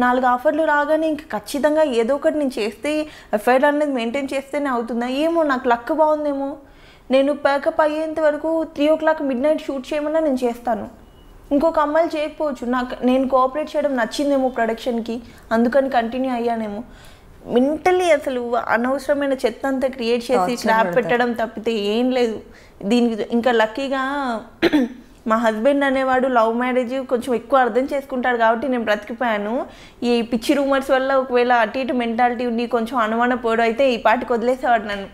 4 ఆఫర్లు రాగానే ఇంక ఖచ్చితంగా ఏదో ఒకటి నేను చేస్తే ఎఫ్ఐఆర్ అనేది మెయింటైన్ చేస్తేనే అవుతుందా ఏమో, నాకు లక్ బాగుందేమో. నేను ప్యాకప్ అయ్యేంత వరకు 3 o'clock midnight షూట్ చేయమన్నా నేను చేస్తాను. ఇంకొక అమ్మాయిలు చేయకపోవచ్చు, నేను కోఆపరేట్ చేయడం నచ్చిందేమో ప్రొడక్షన్కి, అందుకని కంటిన్యూ అయ్యానేమో. మెంటలీ అసలు అనవసరమైన చెత్త అంతా క్రియేట్ చేసి స్లాబ్ పెట్టడం తప్పితే ఏం లేదు దీనికి. ఇంకా లక్కీగా మా హస్బెండ్ అనేవాడు లవ్ మ్యారేజ్ కొంచెం ఎక్కువ అర్థం చేసుకుంటాడు కాబట్టి నేను బ్రతికిపోయాను. ఈ పిచ్చి రూమర్స్ వల్ల ఒకవేళ అటు ఇటు మెంటాలిటీ ఉండి కొంచెం అనుమాన పోవడం అయితే ఈ పాటికి వదిలేసేవాడు నన్ను.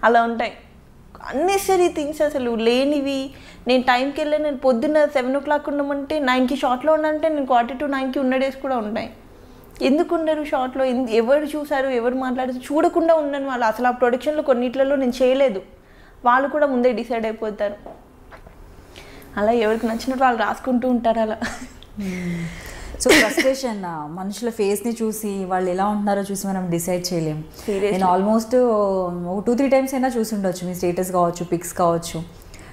అలా ఉంటాయి అన్నెసరీ థింగ్స్ అసలు లేనివి. నేను టైంకి వెళ్ళి నేను పొద్దున్న 7 o'clock ఉండమంటే 9కి షార్ట్లో ఉన్నంటే నేను 8:45కి ఉన్న డేస్ కూడా ఉంటాయి. ఎందుకు ఉండరు షార్ట్లో? ఎవరు చూసారు, ఎవరు మాట్లాడారు చూడకుండా ఉండను వాళ్ళు. అసలు ఆ ప్రొడక్షన్లో కొన్నిట్లలో నేను చేయలేదు, వాళ్ళు కూడా ముందే డిసైడ్ అయిపోతారు. అలా ఎవరికి నచ్చినట్టు వాళ్ళు రాసుకుంటూ ఉంటారు అలా. సో ఫ్రస్ట్రేషన్ మనుషుల ఫేస్ని చూసి వాళ్ళు ఎలా ఉంటున్నారో చూసి మనం డిసైడ్ చేయలేము. నేను ఆల్మోస్ట్ 2-3 times అయినా చూసి ఉండొచ్చు మీ స్టేటస్ కావచ్చు, పిక్స్ కావచ్చు.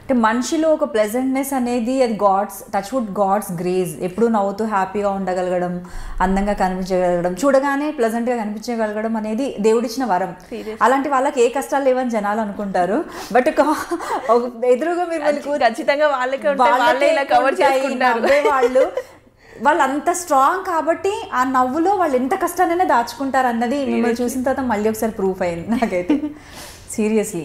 అంటే మనిషిలో ఒక ప్లెజెంట్నెస్ అనేది అది గాడ్స్ గ్రేస్. ఎప్పుడు నవ్వుతూ హ్యాపీగా ఉండగలగడం, అందంగా కనిపించగలగడం, చూడగానే ప్లెజెంట్గా కనిపించగలగడం అనేది దేవుడిచ్చిన వరం. అలాంటి వాళ్ళకి ఏ కష్టాలు లేవని జనాలు అనుకుంటారు. బట్ ఎదురుగా మీరు ఖచ్చితంగా వాళ్ళు అంత స్ట్రాంగ్ కాబట్టి ఆ నవ్వులో వాళ్ళు ఎంత కష్టానైనా దాచుకుంటారు అన్నది మిమ్మల్ని చూసిన తర్వాత మళ్ళీ ఒకసారి ప్రూఫ్ అయింది నాకైతే. సీరియస్లీ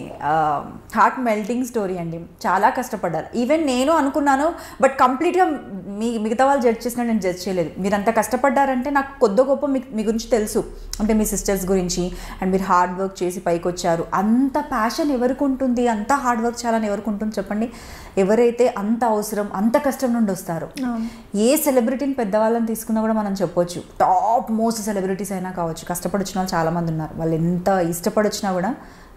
హార్ట్ మెల్టింగ్ స్టోరీ అండి. చాలా కష్టపడ్డారు. ఈవెన్ నేను అనుకున్నాను, బట్ కంప్లీట్గా మిగతా వాళ్ళు జడ్జ్ చేసినా నేను జడ్జ్ చేయలేదు. మీరు అంత కష్టపడ్డారంటే నాకు కొద్ది గొప్ప మీ గురించి తెలుసు, అంటే మీ సిస్టర్స్ గురించి. అండ్ మీరు హార్డ్ వర్క్ చేసి పైకి వచ్చారు. అంత ప్యాషన్ ఎవరికి ఉంటుంది, అంత హార్డ్ వర్క్ చేయాలని ఎవరికి ఉంటుంది చెప్పండి? ఎవరైతే అంత అవసరం, అంత కష్టం నుండి వస్తారో. ఏ సెలబ్రిటీని పెద్దవాళ్ళని తీసుకున్నా కూడా మనం చెప్పొచ్చు, టాప్ మోస్ట్ సెలబ్రిటీస్ అయినా కావచ్చు, కష్టపడి వచ్చిన వాళ్ళు చాలామంది ఉన్నారు. వాళ్ళు ఎంత ఇష్టపడి వచ్చినా కూడా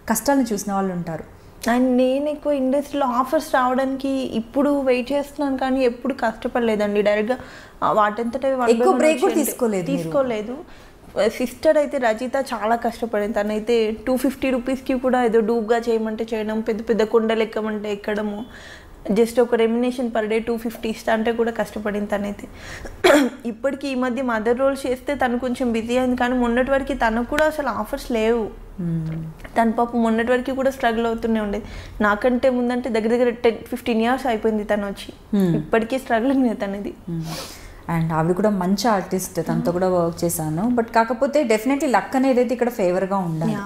కష్టాలను చూసిన వాళ్ళు ఉంటారు. అండ్ నేను ఎక్కువ ఇండస్ట్రీలో ఆఫర్స్ రావడానికి ఇప్పుడు వెయిట్ చేస్తున్నాను, కానీ ఎప్పుడు కష్టపడలేదండి. డైరెక్ట్గా వాటంతట ఎక్కువ బ్రేక్ తీసుకోలేదు. సిస్టర్ అయితే రజిత చాలా కష్టపడింది. తనైతే 250 రూపీస్కి కూడా ఏదో డూబ్గా చేయమంటే చేయడం, పెద్ద పెద్ద కొండలు ఎక్కమంటే ఎక్కడము, జస్ట్ ఒక రెమ్యునేషన్ పర్ డే 250 ఇస్తా అంటే కూడా కష్టపడింది తనైతే. ఇప్పటికీ ఈ మధ్య మదర్ రోల్స్ చేస్తే తను కొంచెం బిజీ అయింది, కానీ మొన్నటి వరకు తనకు కూడా అసలు ఆఫర్స్ లేవు. తన పాప మొన్నటి వరకు కూడా స్ట్రగుల్ అవుతూనే ఉండేది. నాకంటే ముందంటే దగ్గర 10-15 years అయిపోయింది తను వచ్చి, ఇప్పటికీ స్ట్రగులింగ్ తనది. అండ్ ఆవిడ కూడా మంచి ఆర్టిస్ట్, తనతో కూడా వర్క్ చేశాను. బట్ కాకపోతే డెఫినెట్లీ లక్ అనేది అయితే ఇక్కడ ఫేవర్గా ఉండాలి.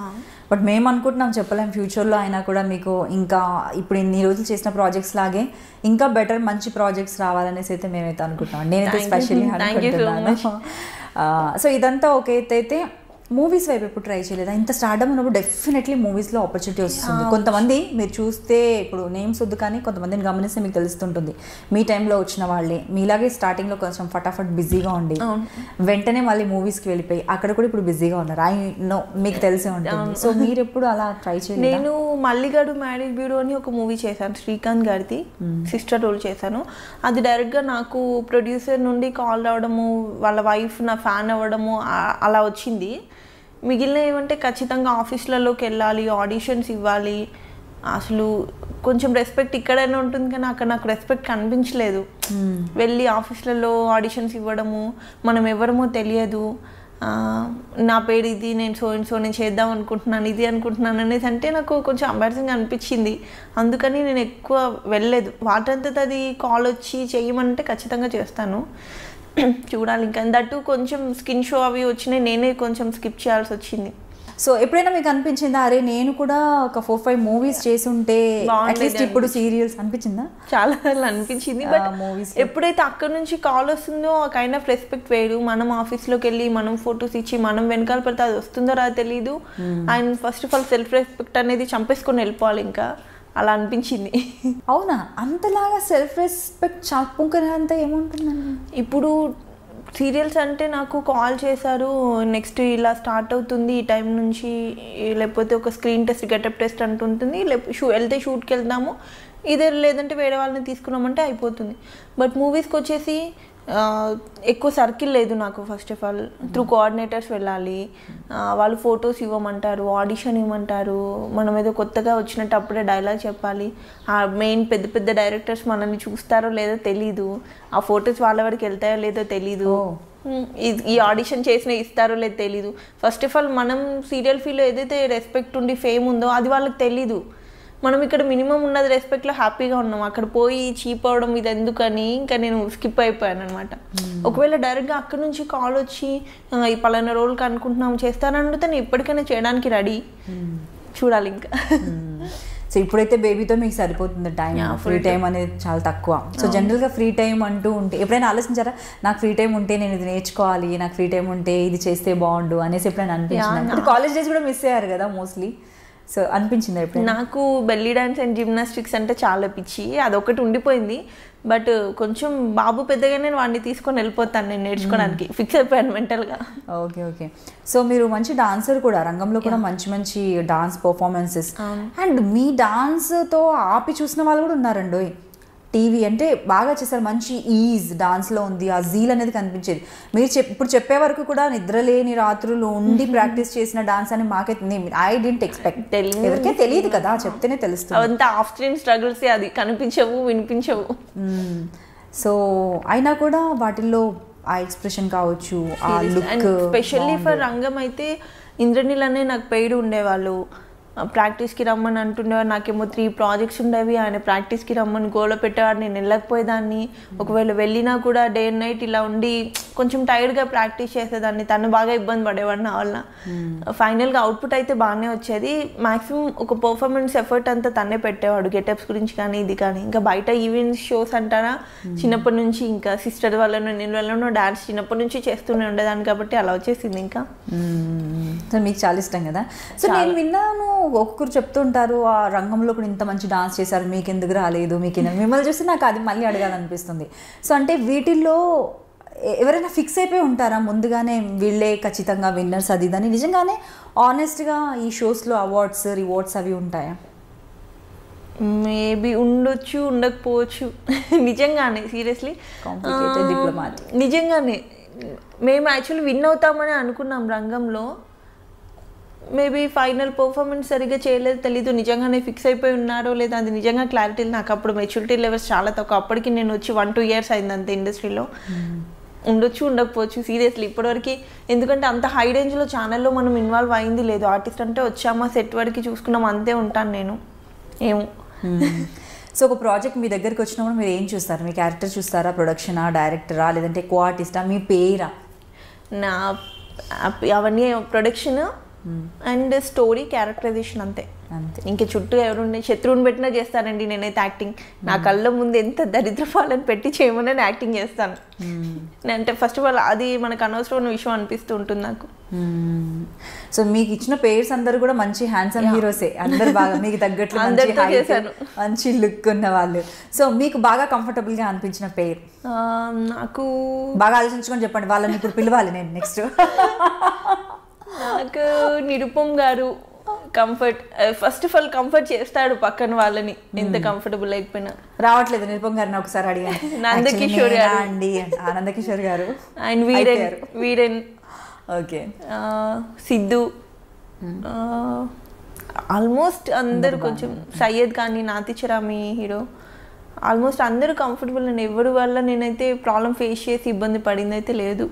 బట్ మేము అనుకుంటున్నాం, చెప్పలేం ఫ్యూచర్లో అయినా కూడా మీకు ఇంకా ఇప్పుడు ఇన్ని రోజులు చేసిన ప్రాజెక్ట్స్ లాగే ఇంకా బెటర్ మంచి ప్రాజెక్ట్స్ రావాలనేసి అయితే మేమైతే అనుకుంటున్నాం. నేనైతే స్పెషల్లీ అనుకుంటున్నాను. సో ఇదంతా ఓకే అయితే మూవీస్ వైపు ఎప్పుడు ట్రై చేయలేదా? ఇంత స్టార్డమ్ ఉన్నప్పుడు డెఫినెట్లీ మూవీస్లో ఆపర్చునిటీ వస్తుంది. కొంతమంది మీరు చూస్తే ఇప్పుడు నేమ్స్ వద్దు, కానీ కొంతమందిని గమనిస్తే మీకు తెలుస్తుంటుంది. మీ టైంలో వచ్చిన వాళ్ళే మీలాగే స్టార్టింగ్లో కొంచెం ఫటాఫట్ బిజీగా ఉండి వెంటనే మళ్ళీ మూవీస్కి వెళ్ళిపోయి అక్కడ కూడా ఇప్పుడు బిజీగా ఉన్నారు. ఐ నో, మీకు తెలిసే ఉంటుంది. సో మీరు ఎప్పుడు అలా ట్రై చేయలేదు? నేను మల్లిగాడు మ్యారేజ్ బ్యూరో అని ఒక మూవీ చేశాను, శ్రీకాంత్ గారిది సిస్టర్ రోల్ చేశాను. అది డైరెక్ట్గా నాకు ప్రొడ్యూసర్ నుండి కాల్ రావడము, వాళ్ళ వైఫ్ నా ఫ్యాన్ అవ్వడము అలా వచ్చింది. మిగిలిన ఏమంటే ఖచ్చితంగా ఆఫీసులలోకి వెళ్ళాలి, ఆడిషన్స్ ఇవ్వాలి. అసలు కొంచెం రెస్పెక్ట్ ఇక్కడైనా ఉంటుంది, కానీ అక్కడ నాకు రెస్పెక్ట్ కనిపించలేదు. వెళ్ళి ఆఫీసులలో ఆడిషన్స్ ఇవ్వడము, మనం ఎవరమో తెలియదు, నా పేరు ఇది, నేను నేను చేద్దాం అనుకుంటున్నాను, ఇది అనుకుంటున్నాను అనేసి అంటే నాకు కొంచెం ఎంబారసింగ్ అనిపించింది. అందుకని నేను ఎక్కువ వెళ్ళలేదు. వాటంతట అది కాల్ వచ్చి చేయమంటే ఖచ్చితంగా చేస్తాను. చూడాలి ఇంకా. దట్టు కొంచెం స్కిన్ షో అవి వచ్చినాయి, నేనే కొంచెం స్కిప్ చేయాల్సి వచ్చింది. సో ఎప్పుడైనా మీకు అనిపించిందా, అరే నేను కూడా ఒక 4-5 మూవీస్ చేసి ఉంటే అట్లీస్ట్ ఇప్పుడు సీరియల్స్ అనిపించిందా? చాలా సార్లు అనిపించింది. బట్ మూవీస్ ఎప్పుడైతే అక్కడ నుంచి కాల్ వస్తుందో ఆ కైండ్ ఆఫ్ రెస్పెక్ట్ వేరు. మనం ఆఫీస్లోకి వెళ్ళి మనం ఫొటోస్ ఇచ్చి మనం వెనకాల పడితే అది వస్తుందో రాదో తెలీదు. And first of all self respect అనేది చంపేసుకొని వెళ్ళిపోవాలి. ఇంకా అలా అనిపించింది. అవునా? అంతలాగా సెల్ఫ్ రెస్పెక్ట్ చాపుకునేంత ఏముంటుందండి? ఇప్పుడు సీరియల్స్ అంటే నాకు కాల్ చేశారు, నెక్స్ట్ ఇలా స్టార్ట్ అవుతుంది ఈ టైం నుంచి, లేకపోతే ఒక స్క్రీన్ టెస్ట్, గెటప్ టెస్ట్ అంటుంటుంది, వెళ్తే షూట్కి వెళ్దాము, ఇదే లేదంటే వేరే వాళ్ళని తీసుకున్నామంటే అయిపోతుంది. బట్ మూవీస్కి వచ్చేసి ఎక్కువ సర్కిల్ లేదు నాకు. First of all through coordinators వెళ్ళాలి, వాళ్ళు ఫొటోస్ ఇవ్వమంటారు, ఆడిషన్ ఇవ్వమంటారు, మనం ఏదో కొత్తగా వచ్చినట్టు అప్పుడే డైలాగ్ చెప్పాలి. ఆ మెయిన్ పెద్ద పెద్ద డైరెక్టర్స్ మనల్ని చూస్తారో లేదో తెలీదు, ఆ ఫొటోస్ వాళ్ళ వరకు వెళ్తాయో లేదో తెలీదు. ఈ ఆడిషన్ చేసిన ఇస్తారో లేదు తెలీదు. ఫస్ట్ ఆఫ్ ఆల్ మనం సీరియల్ ఫీల్డ్లో ఏదైతే రెస్పెక్ట్ ఉండి ఫేమ్ ఉందో అది వాళ్ళకి తెలీదు. మనం ఇక్కడ మినిమం ఉన్నది రెస్పెక్ట్లో హ్యాపీగా ఉన్నాం, అక్కడ పోయి చీప్ అవడం ఇది ఎందుకని ఇంకా నేను స్కిప్ అయిపోయాను అనమాట. ఒకవేళ డైరెక్ట్గా అక్కడ నుంచి కాల్ వచ్చి ఈ పలానా రోల్కి అనుకుంటున్నాం చేస్తానని అడిగితే నేను ఎప్పటికైనా చేయడానికి రెడీ. చూడాలి ఇంకా. సో ఇప్పుడైతే బేబీతో మీకు సరిపోతుంది టైం, ఫ్రీ టైం అనేది చాలా తక్కువ. సో జనరల్గా ఫ్రీ టైం అంటూ ఉంటే ఎప్పుడైనా ఆలోచించారా నాకు ఫ్రీ టైం ఉంటే నేను ఇది నేర్చుకోవాలి, నాకు ఫ్రీ టైం ఉంటే ఇది చేస్తే బాగుండు అనేసి ఎప్పుడైనా అనిపించింది? కాలేజ్ డేస్ కూడా మిస్ అయ్యారు కదా మోస్ట్లీ, సో అనిపించింది ఎప్పుడు? నాకు బెల్లీ డాన్స్ అండ్ జిమ్నాస్టిక్స్ అంటే చాలా పిచ్చి, అదొకటి ఉండిపోయింది. బట్ కొంచెం బాబు పెద్దగా నేను వాడిని తీసుకొని వెళ్ళిపోతాను నేను నేర్చుకోవడానికి, ఫిక్స్ అయిపోయాను మెంటల్గా. Okay okay. సో మీరు మంచి డాన్సర్ కూడా, రంగంలో కూడా మంచి మంచి డాన్స్ పర్ఫార్మెన్సెస్, అండ్ మీ డాన్స్తో ఆపి చూసిన వాళ్ళు కూడా ఉన్నారండి. టీవీ అంటే బాగా చేశారు, మంచి ఈజ్ డాన్స్లో ఉంది, ఆ జీల్ అనేది కనిపించేది. మీరు ఇప్పుడు చెప్పే వరకు కూడా నిద్రలేని రాత్రులు ఉండి ప్రాక్టీస్ చేసిన డాన్స్ అని మాకైతే ఐ డింట్ ఎక్స్పెక్ట్. ఎవరికే తెలియదు కదా, చెప్తేనే తెలుస్తుంది. అంతా ఆఫ్ స్క్రీన్ స్ట్రగుల్స్, అది కనిపించవు వినిపించవు. సో అయినా కూడా వాటిల్లో ఆ ఎక్స్ప్రెషన్ కావచ్చు, ఆ లుక్. స్పెషల్లీ ఫర్ రంగం అయితే ఇంద్రనీల్ అనే నాకు పెయిడ్ ఉండేవాళ్ళు, ప్రాక్టీస్కి రమ్మని అంటుండేవారు. నాకేమో 3 ప్రాజెక్ట్స్ ఉండేవి, ఆయన ప్రాక్టీస్కి రమ్మని గోల పెట్టేవాడు, నేను వెళ్ళకపోయేదాన్ని. ఒకవేళ వెళ్ళినా కూడా డే అండ్ నైట్ ఇలా ఉండి కొంచెం టైర్డ్గా ప్రాక్టీస్ చేసేదాన్ని, తను బాగా ఇబ్బంది పడేవాడు నా వల్ల. ఫైనల్గా అవుట్పుట్ అయితే బాగానే వచ్చేది. మ్యాక్సిమం ఒక పర్ఫార్మెన్స్ ఎఫర్ట్ అంతా తనే పెట్టేవాడు, గెటప్స్ గురించి కానీ ఇది కానీ. ఇంకా బయట ఈవెంట్స్ షోస్ అంటారా, చిన్నప్పటి నుంచి ఇంకా సిస్టర్ వాళ్ళను నేను వెళ్ళను డాన్స్ చిన్నప్పటి నుంచి చేస్తూనే ఉండేదాన్ని కాబట్టి అలా వచ్చేసింది. ఇంకా మీకు చాలా ఇష్టం కదా. సో నేను విన్నాను ఒక్కొక్కరు చెప్తుంటారు ఆ రంగంలో కూడా ఇంత మంచి డాన్స్ చేశారు, మీకు ఎందుకు రాలేదు, మీకు మిమ్మల్ని చూస్తే నాకు అది మళ్ళీ అడగాలనిపిస్తుంది. సో అంటే వీటిల్లో ఎవరైనా ఫిక్స్ అయిపోయి ఉంటారా ముందుగానే వీళ్ళే ఖచ్చితంగా విన్నర్స్ అది ఇదని? నిజంగానే ఆనెస్ట్గా ఈ షోస్లో అవార్డ్స్ రివార్డ్స్ అవి ఉంటాయా? మేబీ ఉండొచ్చు, ఉండకపోవచ్చు. నిజంగానే సీరియస్లీ నిజంగానే మేము యాక్చువల్లీ విన్ అవుతామని అనుకున్నాం రంగంలో. మేబీ ఫైనల్ పర్ఫార్మెన్స్ సరిగ్గా చేయలేదు తెలీదు, నిజంగానే ఫిక్స్ అయిపోయి ఉన్నారో లేదా అది నిజంగా క్లారిటీ. నాకు అప్పుడు మెచ్యూరిటీ లెవెల్స్ చాలా తక్కువ, అప్పటికి నేను వచ్చి 1-2 years అయింది అంతే ఇండస్ట్రీలో. ఉండొచ్చు, ఉండకపోవచ్చు సీరియస్లీ ఇప్పటివరకు. ఎందుకంటే అంత హై రేంజ్లో ఛానల్లో మనం ఇన్వాల్వ్ అయింది లేదు. ఆర్టిస్ట్ అంటే వచ్చామా సెట్ వరకు చూసుకున్నాం అంతే ఉంటాను నేను. ఏమో. సో ఒక ప్రాజెక్ట్ మీ దగ్గరికి వచ్చినప్పుడు మీరు ఏం చూస్తారు? మీ క్యారెక్టర్ చూస్తారా, ప్రొడక్షనా, డైరెక్టరా, లేదంటే కో ఆర్టిస్టా, మీ పేరా? నా అవన్నీ ప్రొడక్షన్ అండ్ స్టోరీ, క్యారెక్టరైజేషన్ అంతే. ఇంకా చుట్టూ ఎవరుండే శత్రువుని పెట్టినా చేస్తానండి నేనైతే యాక్టింగ్. నా కళ్ళ ముందు ఎంత దరిద్రపాలని పెట్టి చేయమని నేను యాక్టింగ్ చేస్తాను. అంటే ఫస్ట్ ఆఫ్ ఆల్ అది మనకు అనవసరమైన విషయం అనిపిస్తూ ఉంటుంది నాకు. సో మీకు ఇచ్చిన పేర్స్ అందరు కూడా మంచి హ్యాండ్సమ్ హీరోసే, అందరు బాగా మీకు తగ్గట్లు మంచి లుక్ ఉన్న వాళ్ళు. సో మీకు బాగా కంఫర్టబుల్ గా అనిపించిన పేరు? నాకు బాగా ఆలోచించుకొని చెప్పండి, వాళ్ళని ఇప్పుడు పిలవాలి నేను నెక్స్ట్. నాకు నిరుపమ్ గారు comfort. First of all comfort చేస్తాడు పక్కన వాళ్ళని, ఎంత కంఫర్టబుల్ అయిపోయినా. రావట్లేదు నిరుపమ్ గారిని ఒకసారి అడిగాను. నందకిషోర్ గారు అండి, ఆనందకిషోర్ గారు and Viren okay, Siddhu, almost అందరు కొంచెం. సయ్యద్ కానీ, నాతిచరామి హీరో, ఆల్మోస్ట్ అందరూ కంఫర్టబుల్ అండి. ఎవరి వల్ల నేనైతే ప్రాబ్లం ఫేస్ చేసి ఇబ్బంది పడింది అయితే లేదు.